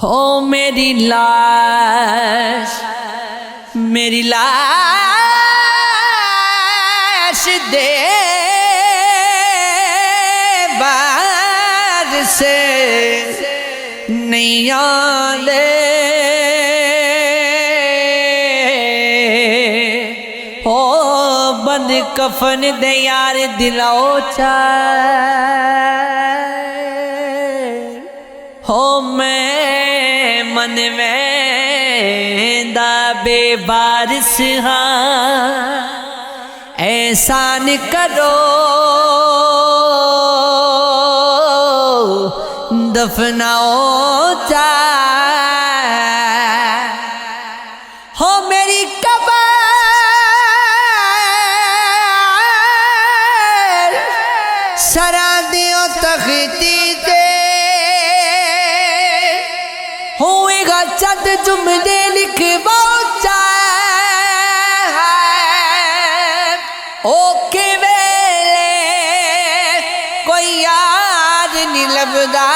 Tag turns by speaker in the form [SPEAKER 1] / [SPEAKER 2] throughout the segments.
[SPEAKER 1] हो मेरी लाश दे बार से नहीं आले हो बंद कफन दे यार दिलाओ चार हो मैं मन में दाबे बारिश हाँ एहसान करो दफनाओ चार हो मेरी कबर सरादियों तख्ती दे होएगा चंद जुमले लिखवाओ ओके वेले कोई याद नहीं लभदा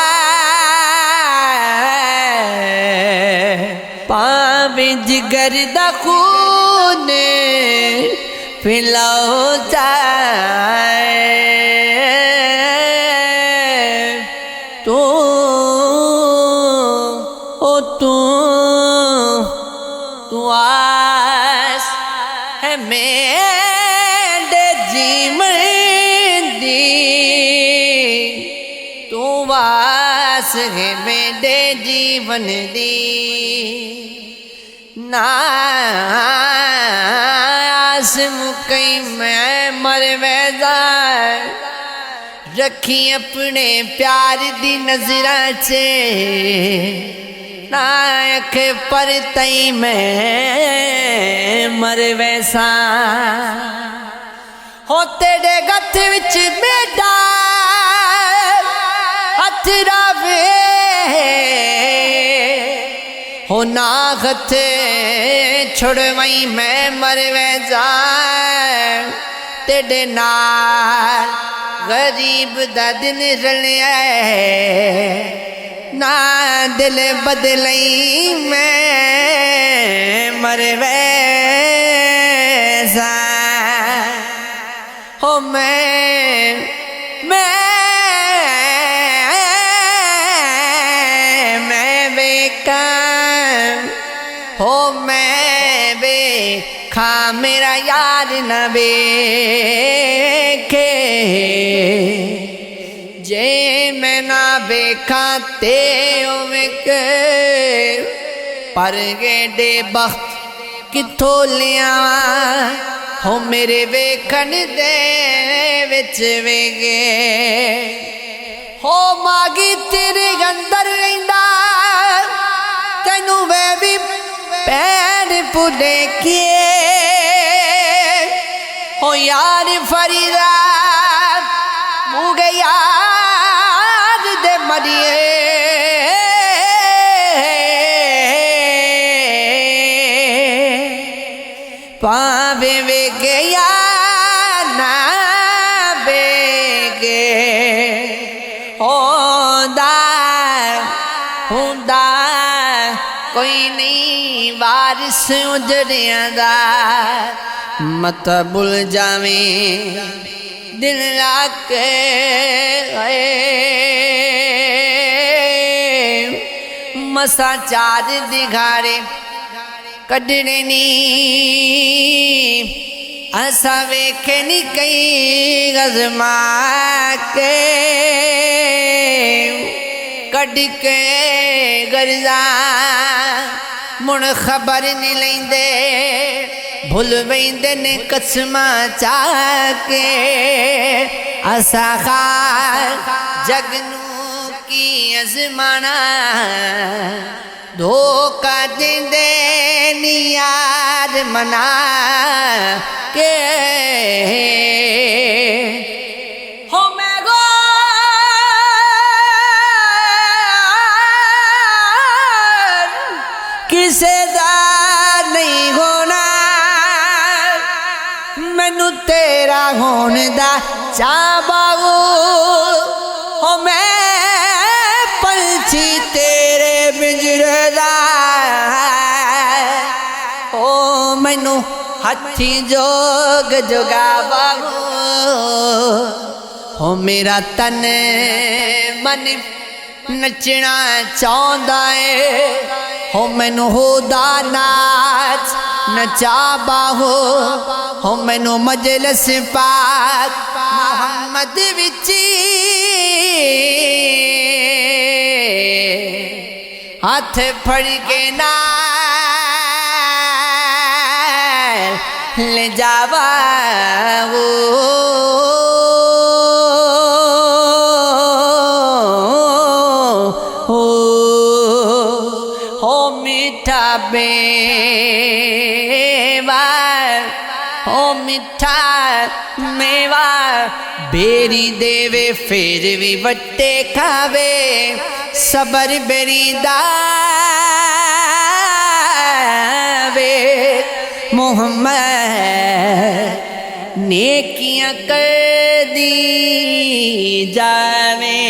[SPEAKER 1] पावे जिगर दा खून पिलाओ जाए तू आस है मेरे जीवन दी तू आस है मेरे जीवन दी नास मुकई मैं मर वैदा रखी अपने प्यार दी नजरा चे नायक पर तई मैं मर वैसा हो तेरे गथ विच मेरा हथ रावे हो ना हथ छोड़वई मैं मर वैसा तेरे नाल गरीब दा दिन रलिया ना दिल बदलई मैं मर वैसा हो मैं बेकाम हो मैं बेखा मेरा यार न बेखे जे मैं ना बेखा ते पर गेडे बख्त किथों लिया हो मेरे वेखन दे विच वेगे हो मागी तेरे अंदर रहिंदा तैनू वे भी पैर पुले किए हो यार फरीदा मुझे याद दे मरिए पावे वे गया ना बेगे होंदा कोई नहीं वारिस उजड़िया दा मत भुल जावे दिल लाके मसा चार दिघाड़े कढ़ने नी असा वेखे नी कई गजमा के कढ़ के गर्जा मुण खबर नहीं लेंदे भुल वेंदे ने कसमा चाके असा खार जगनू की अजमाना धोखा देंदे नी यार मना के हो मैं गो किसे दा नहीं होना मैनू तेरा होने दा चा बाबू हो मैं पंछी तेरे बिजड़े मैनू हथी जोग जोगावा हो मेरा तन मन नचना चाहता है हो मैनू होदा नाच नचाबा हो मैनू मजलिस पाक मोहम्मद विची हाथ फड़ के ना ले जावा हो मीठा बेवा हो मीठा मेवा बेरी देवे फिर भी बट्टे खावे सबर बेरी दावे मोहम्मद नेकियां कर दी जावे।